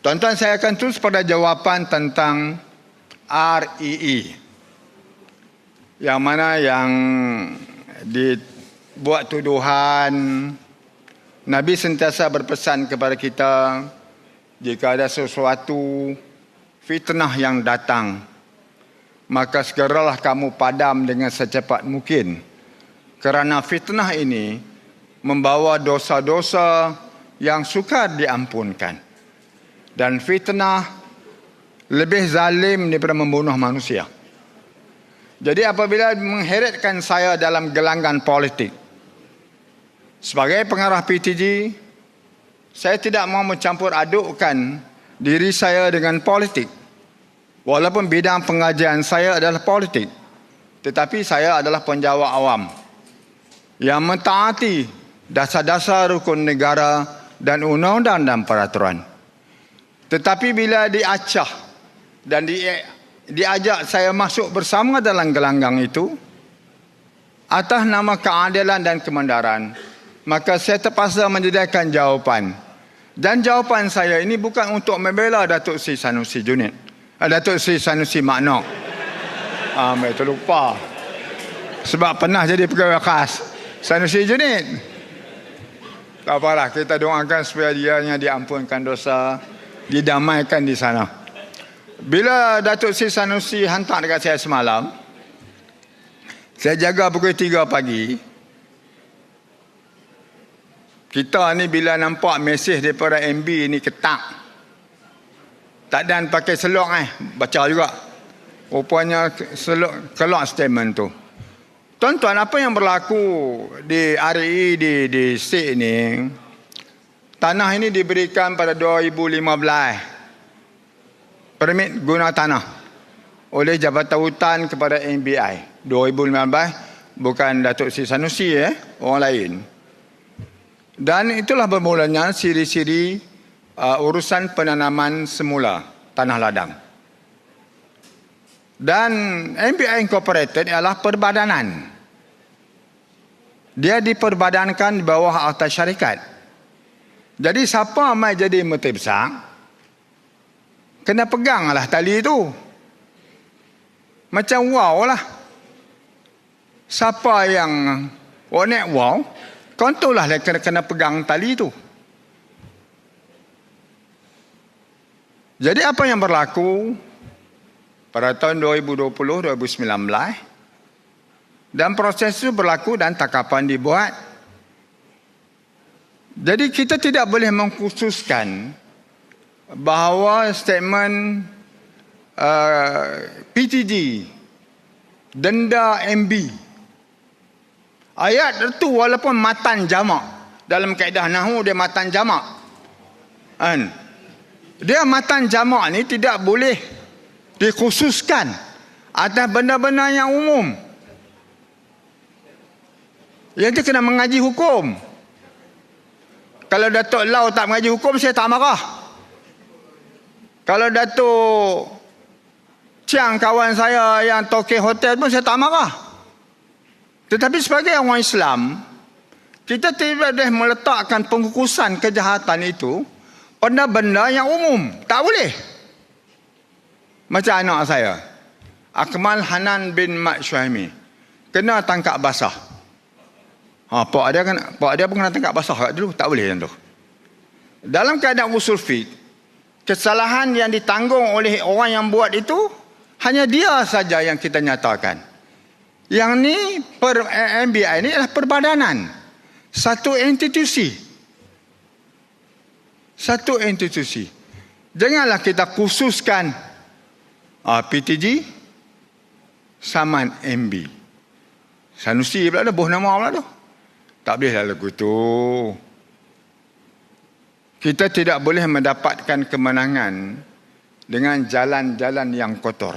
Tuan-tuan, saya akan terus pada jawapan tentang REE. Yang mana yang dibuat tuduhan, Nabi sentiasa berpesan kepada kita, jika ada sesuatu fitnah yang datang, maka segeralah kamu padam dengan secepat mungkin. Kerana fitnah ini membawa dosa-dosa yang sukar diampunkan. Dan fitnah lebih zalim daripada membunuh manusia. Jadi apabila mengheretkan saya dalam gelanggang politik, sebagai pengarah PTG, saya tidak mau mencampur adukkan diri saya dengan politik. Walaupun bidang pengajian saya adalah politik, tetapi saya adalah penjawat awam yang mentaati dasar-dasar rukun negara dan undang-undang dan peraturan. Tetapi bila diacah dan diajak saya masuk bersama dalam gelanggang itu atas nama keadilan dan kebenaran, maka saya terpaksa menyediakan jawapan. Dan jawapan saya ini bukan untuk membela Datuk Seri Sanusi Junid, Datuk Seri Sanusi Maknok. Itu lupa. Sebab pernah jadi pegawai khas Sanusi Junid. Tak apalah, kita doakan supaya dia diampunkan dosa, didamaikan di sana. Bila Datuk Seri Sanusi hantar dekat saya semalam, saya jaga pukul 3 pagi. Kita ni bila nampak mesej daripada MB ni ketak, tak dan pakai selok baca juga. Rupanya selok keluar statement tu. Tuan-tuan, apa yang berlaku di RE di state ni, tanah ini diberikan pada 2015. Permit guna tanah oleh Jabatan Hutan kepada NBI. 2015, bukan Datuk Seri Sanusi, orang lain. Dan itulah bermulanya siri-siri urusan penanaman semula tanah ladang. Dan NBI Incorporated ialah perbadanan. Dia diperbadankan di bawah akta syarikat. Jadi siapa mai jadi menteri besar, kena peganglah tali itu. Macam wow lah. Siapa yang onek wow, kontolah dia kena pegang tali itu. Jadi apa yang berlaku pada tahun 2020-2019, dan proses itu berlaku dan takapan dibuat. Jadi kita tidak boleh mengkhususkan bahawa statement PTG, denda MB, ayat itu walaupun matan jamak, dalam kaedah nahwu dia matan jamak, dia matan jamak ni tidak boleh dikhususkan atas benda-benda yang umum. Yang dia kena mengaji hukum. Kalau Datuk Lau tak mengaji hukum, saya tak marah. Kalau Datuk Chiang, kawan saya yang tokeh hotel pun, saya tak marah. Tetapi sebagai orang Islam, kita tidak boleh meletakkan pengkhususan kejahatan itu pada benda yang umum. Tak boleh. Macam anak saya, Akmal Hanan bin Mat Syuhaimi, kena tangkap basah. Pak dia pun kena tangkap basah kat dulu. Tak boleh macam tu. Dalam keadaan usul fiqh, kesalahan yang ditanggung oleh orang yang buat itu hanya dia saja yang kita nyatakan. Yang ni MBI ni adalah perbadanan, satu institusi. Janganlah kita khususkan PTG saman MB. Sanusi pula dah, boh nama pula tu. Tak bolehlah lagu tu. Kita tidak boleh mendapatkan kemenangan dengan jalan-jalan yang kotor.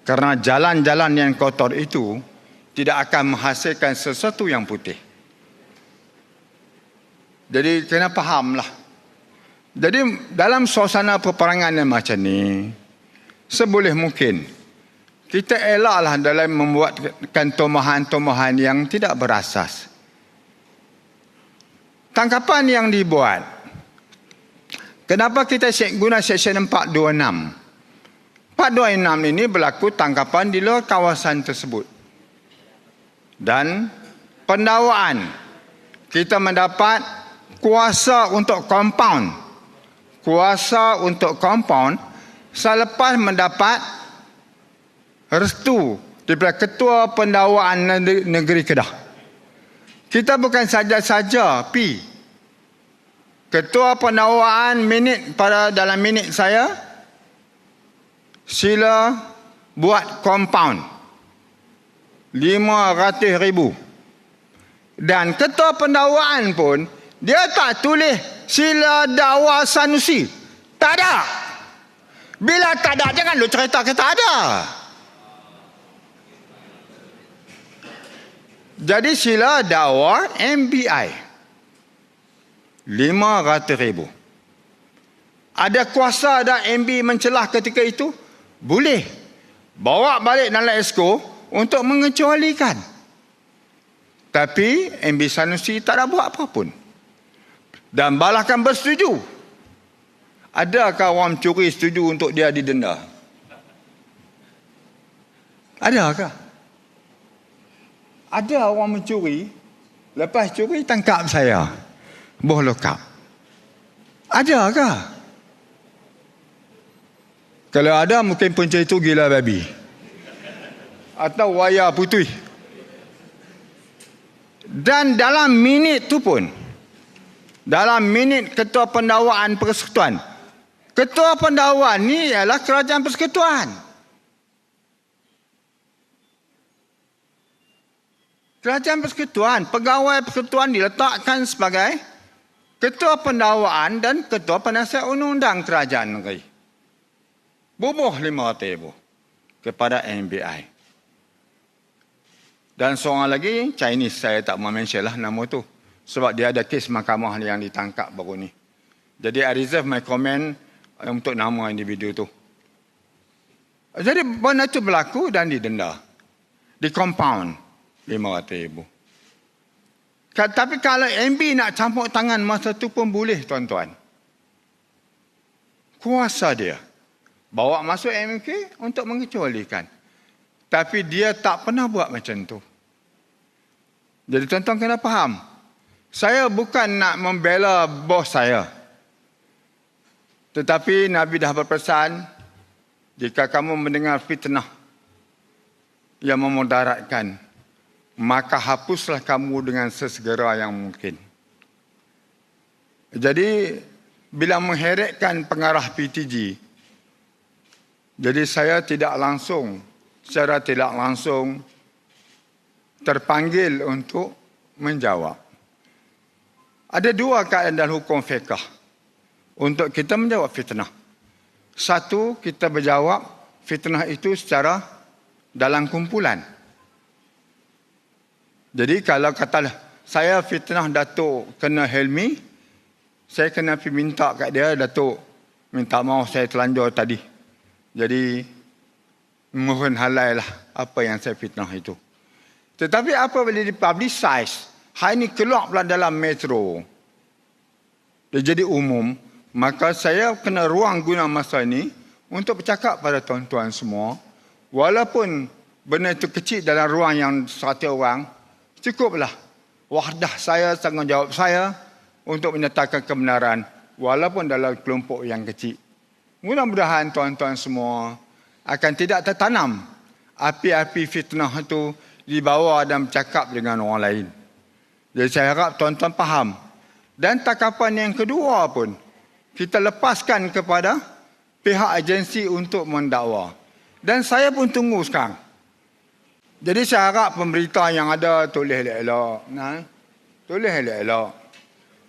Karena jalan-jalan yang kotor itu tidak akan menghasilkan sesuatu yang putih. Jadi kena fahamlah. Jadi dalam suasana peperangan yang macam ni, seboleh mungkin kita elaklah dalam membuatkan tomahan-tomahan yang tidak berasas. Tangkapan yang dibuat Kenapa kita guna Seksyen 426? 426 ini berlaku tangkapan di luar kawasan tersebut. Dan pendakwaan, kita mendapat kuasa untuk compound. Kuasa untuk compound selepas mendapat restu daripada Ketua Pendakwaan Negeri Kedah. Kita bukan saja-saja pi Ketua Pendakwaan dalam minit saya, sila buat compound 500,000. Dan Ketua Pendakwaan pun dia tak tulis sila dakwa Sanusi. Tak ada. Bila tak ada, jangan lu cerita kata ada. Jadi sila dakwa MBI 500,000. Ada kuasa ada MB mencelah ketika itu? Boleh. Bawa balik dalam exco untuk mengecualikan. Tapi MB Sanusi tak ada buat apa pun. Dan bahkan bersetuju. Adakah orang mencuri setuju untuk dia didenda? Adakah? Ada orang mencuri, lepas curi tangkap saya. Boh lokap. Adakah? Kalau ada, mungkin punca itu gila babi. Atau waya putih. Dan dalam minit tu pun, dalam minit Ketua Pendakwaan Persekutuan, Ketua Pendakwaan ni ialah Kerajaan Persekutuan. Kerajaan Persekutuan, pegawai Persekutuan diletakkan sebagai Ketua Pendakwaan dan Ketua Penasihat Undang-Undang Kerajaan Negeri. Bubuh 500,000 kepada NBI. Dan seorang lagi, Chinese, saya tak mau mention lah nama tu. Sebab dia ada kes mahkamah yang ditangkap baru ni. Jadi I reserve my comment untuk nama individu tu. Jadi benda tu berlaku dan didenda. Di compound 500,000. Tapi kalau MB nak campur tangan masa tu pun boleh, tuan-tuan. Kuasa dia. Bawa masuk MK untuk mengecualikan. Tapi dia tak pernah buat macam tu. Jadi tuan-tuan kena faham. Saya bukan nak membela bos saya. Tetapi Nabi dah berpesan, jika kamu mendengar fitnah yang memudaratkan, maka hapuslah kamu dengan sesegera yang mungkin. Jadi, bila mengheretkan pengarah PTG, jadi saya secara tidak langsung terpanggil untuk menjawab. Ada dua keadaan dalam hukum fiqh untuk kita menjawab fitnah. Satu, kita berjawab fitnah itu secara dalam kumpulan. Jadi kalau katalah saya fitnah Datuk kena Helmi, saya kena pergi minta kat dia, Datuk minta maaf saya telanjur tadi. Jadi mohon halal lah apa yang saya fitnah itu. Tetapi apa boleh dipublicize, hari ini keluar pula dalam metro, dia jadi umum, maka saya kena ruang guna masa ini untuk bercakap pada tuan-tuan semua, walaupun benda itu kecil dalam ruang yang 100 orang, cukuplah wahdah saya, tanggungjawab saya untuk menyatakan kebenaran walaupun dalam kelompok yang kecil. Mudah-mudahan tuan-tuan semua akan tidak tertanam api-api fitnah itu dibawa dan bercakap dengan orang lain. Jadi saya harap tuan-tuan faham. Dan tangkapan yang kedua pun, kita lepaskan kepada pihak agensi untuk mendakwa. Dan saya pun tunggu sekarang. Jadi saya harap pemberita yang ada tulis elok-elok. Tulis elok-elok.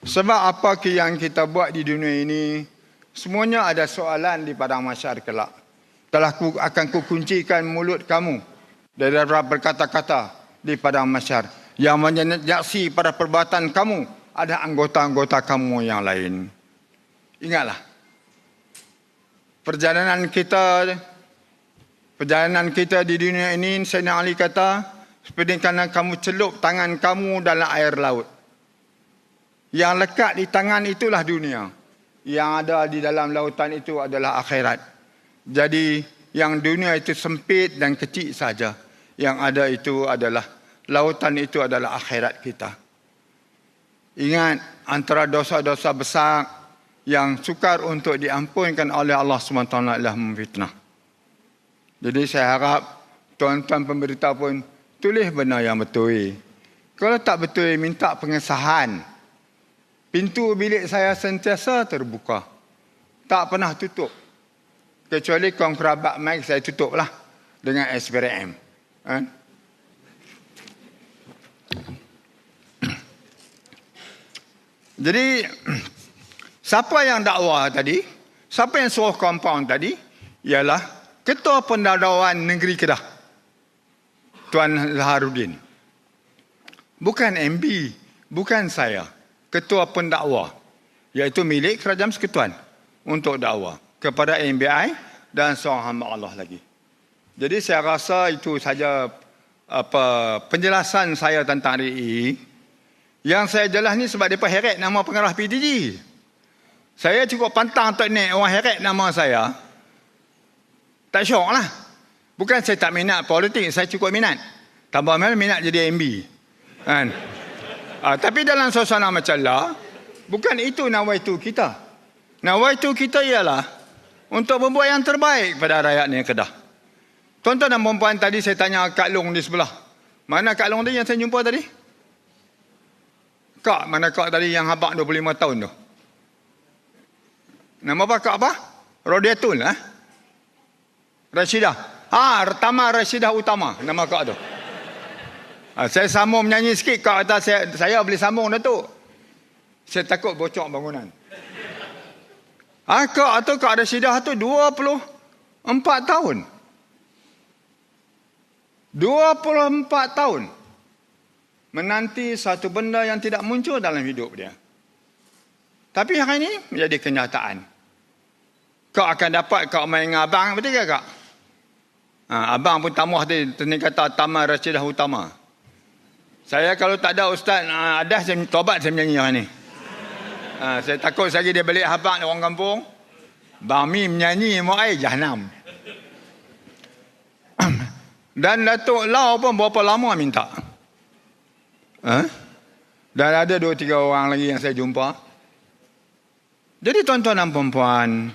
Sebab apa yang kita buat di dunia ini, semuanya ada soalan di padang mahsyar kelak. Telah akan kukuncikan mulut kamu dari berkata-kata di padang mahsyar. Yang menyaksi pada perbuatan kamu ada anggota-anggota kamu yang lain. Ingatlah. Perjalanan kita di dunia ini, Sayyidina Ali kata, seperti kerana kamu celup tangan kamu dalam air laut. Yang lekat di tangan itulah dunia. Yang ada di dalam lautan itu adalah akhirat. Jadi yang dunia itu sempit dan kecil saja. Yang ada itu adalah lautan itu adalah akhirat kita. Ingat, antara dosa-dosa besar yang sukar untuk diampunkan oleh Allah SWT adalah memfitnah. Jadi saya harap tuan-tuan pemberita pun tulis benar yang betul. Kalau tak betul, minta pengesahan. Pintu bilik saya sentiasa terbuka. Tak pernah tutup. Kecuali kaum kerabat mic saya tutup lah dengan SPRM. Jadi, siapa yang dakwah tadi? Siapa yang suruh compound tadi? Ialah Ketua Pendakwan Negeri Kedah, Tuan Zaharuddin. Bukan MB, bukan saya. Ketua Pendakwa, iaitu milik Kerajaan Persekutuan untuk dakwah kepada MBI dan seorang hamba Allah lagi. Jadi saya rasa itu saja penjelasan saya tentang RI. Yang saya jelas ni sebab mereka heret nama pengarah PTG. Saya cukup pantang untuk naik orang heret nama saya. Tak syok lah. Bukan saya tak minat politik, saya cukup minat. Tambah minat jadi MB. Kan? Tapi dalam suasana macam lah, bukan itu nawaitu kita. Nawaitu kita ialah untuk membuat yang terbaik pada rakyat ni Kedah. Tuan-tuan dan perempuan, tadi saya tanya Kak Long di sebelah. Mana Kak Long tadi yang saya jumpa tadi? Kak, mana Kak tadi yang habak 25 tahun tu? Nama apa Kak apa? Rodiatul lah. Rashidah. Tama Rashidah Utama. Nama Kak tu. Saya sambung menyanyi sikit. Kak kata saya boleh sambung dah tu. Saya takut bocor bangunan. Kak tu Kak Rashidah tu 24 tahun. 24 tahun. Menanti satu benda yang tidak muncul dalam hidup dia. Tapi hari ini menjadi kenyataan. Kau akan dapat kau main dengan abang, betul ke Kak? Abang pun tamuh tadi, kata Taman Rashidah Utama. Saya kalau tak ada Ustaz Adah, saya tobat saya menyanyi hari ni. Saya takut lagi dia balik habak orang kampung. Bami menyanyi mau air jahanam. Dan Datuk Lau pun berapa lama minta. Dan ada 2-3 orang lagi yang saya jumpa. Jadi tuan-tuan dan perempuan,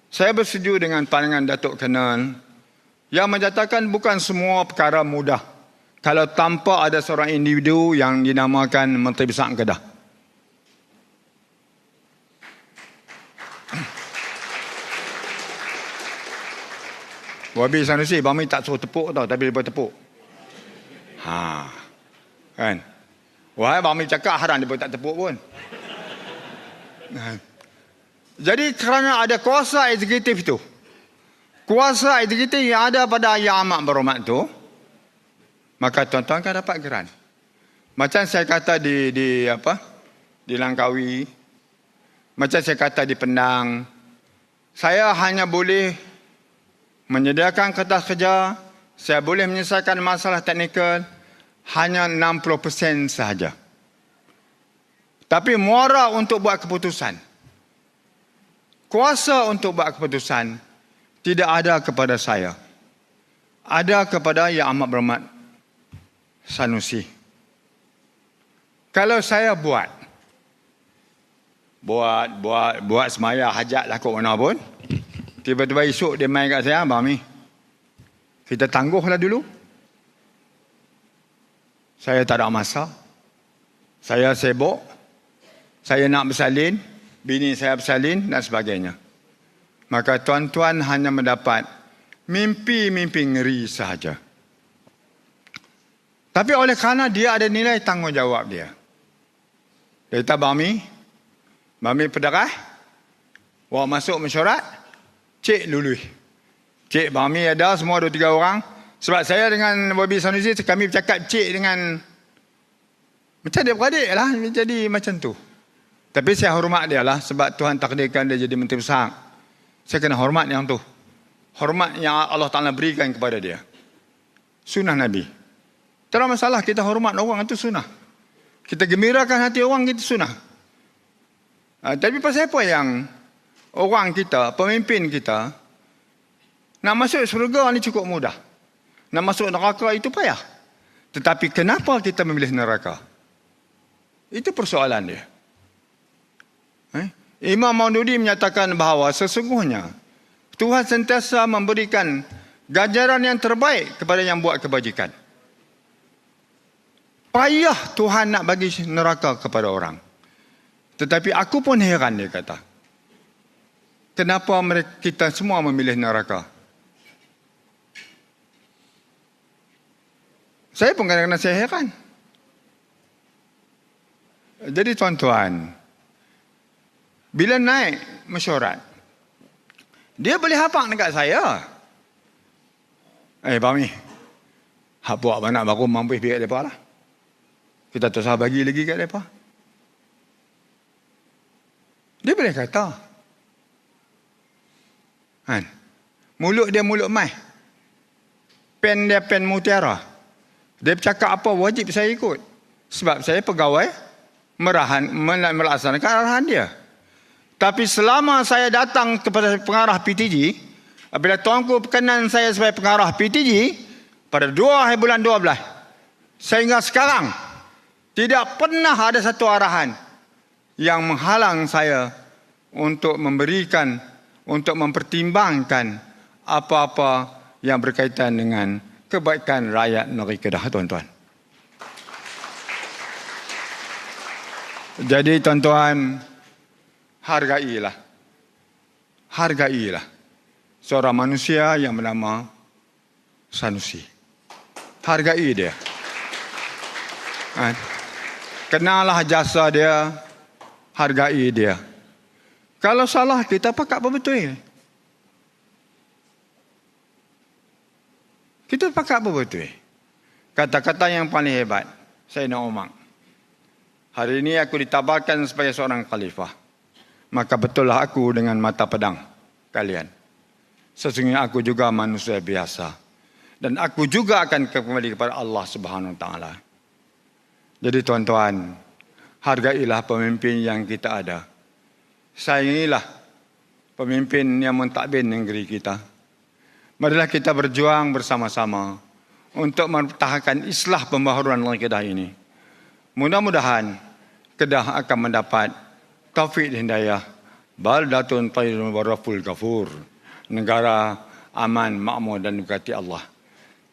saya bersetuju dengan pandangan Datuk Colonel yang menyatakan bukan semua perkara mudah kalau tanpa ada seorang individu yang dinamakan Menteri Besar Kedah. Wabi Sanusi, Bami tak suruh tepuk tau, tapi dia boleh tepuk. Kan? Wahai Bami cakap haram, dia boleh tak tepuk pun. Jadi kerana ada kuasa eksekutif itu, kuasa eksekutif yang ada pada Yang Amat Berhormat itu, maka tuan-tuan akan dapat geran. Macam saya kata di Langkawi, macam saya kata di Penang, saya hanya boleh menyediakan kertas kerja, saya boleh menyelesaikan masalah teknikal hanya 60% sahaja. Tapi muara untuk buat keputusan, kuasa untuk buat keputusan tidak ada kepada saya. Ada kepada Yang Amat Berhormat Sanusi. Kalau saya buat semaya hajat lah kot mana pun, tiba-tiba esok dia main kat saya, Bami, kita tangguhlah dulu. Saya tak ada masa. Saya sibuk. Saya nak bersalin. Bini saya bersalin dan sebagainya. Maka tuan-tuan hanya mendapat mimpi-mimpi ngeri sahaja. Tapi oleh kerana dia ada nilai tanggungjawab dia. Dia kata, Bami pedarah. Wah masuk mesyuarat. Cik lulus. Cik Bami ada semua 2-3 orang. Sebab saya dengan Wabi Sanusi, kami bercakap cik dengan macam dia beradik lah. Jadi macam tu. Tapi saya hormat dia lah. Sebab Tuhan takdirkan dia jadi Menteri Besar. Saya kena hormat yang tu. Hormat yang Allah Ta'ala berikan kepada dia. Sunnah Nabi. Tak ada masalah kita hormat orang, itu sunnah. Kita gembirakan hati orang, itu sunnah. Tapi pasal apa yang orang kita, pemimpin kita, nak masuk syurga ni cukup mudah. Nak masuk neraka itu payah. Tetapi kenapa kita memilih neraka? Itu persoalan dia. Imam Maududi menyatakan bahawa sesungguhnya Tuhan sentiasa memberikan ganjaran yang terbaik kepada yang buat kebajikan. Payah Tuhan nak bagi neraka kepada orang. Tetapi aku pun heran, dia kata. Kenapa kita semua memilih neraka? Saya pun kadang-kadang saya heran. Jadi tuan-tuan, bila naik mesyuarat, dia boleh hafak dekat saya. Bami, hak buat mana baru mampu pergi kat mereka lah. Kita tak usah bagi lagi kat mereka. Dia boleh kata. Mulut dia mulut mai. Pen dia pen mutiara. Dia bercakap apa wajib saya ikut. Sebab saya pegawai melaksanakan arahan dia. Tapi selama saya datang kepada pengarah PTG, apabila tuanku berkenan saya sebagai pengarah PTG, pada 2 bulan 12, sehingga sekarang, tidak pernah ada satu arahan yang menghalang saya untuk memberikan, untuk mempertimbangkan apa-apa yang berkaitan dengan kebaikan rakyat negeri Kedah, tuan-tuan. Jadi tuan-tuan, hargailah seorang manusia yang bernama Sanusi. Hargai dia. Kenalah jasa dia, hargai dia. Kalau salah, kita pakat betul. Kita pakat betul. Kata-kata yang paling hebat, Sayyidina Umar. Hari ini aku ditabarkan sebagai seorang khalifah. Maka betullah aku dengan mata pedang kalian. Sesungguhnya aku juga manusia biasa. Dan aku juga akan kembali kepada Allah Subhanahu Wa Taala. Jadi tuan-tuan, hargailah pemimpin yang kita ada. Sayangilah pemimpin yang mentadbir negeri kita. Marilah kita berjuang bersama-sama untuk mempertahankan islah pembaharuan negeri Kedah ini. Mudah-mudahan Kedah akan mendapat taufik dan hidayah. Baldatun tayyibun wa rabbul ghafur. Negara aman, makmur dan diberkati Allah.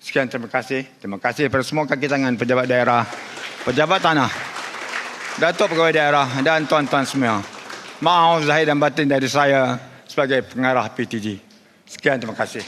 Sekian, terima kasih. Terima kasih kepada semua kaki tangan pejabat daerah, pejabat tanah, datuk pegawai daerah dan tuan-tuan semua. Maaf zahir dan batin dari saya sebagai pengarah PTG. Sekian, terima kasih.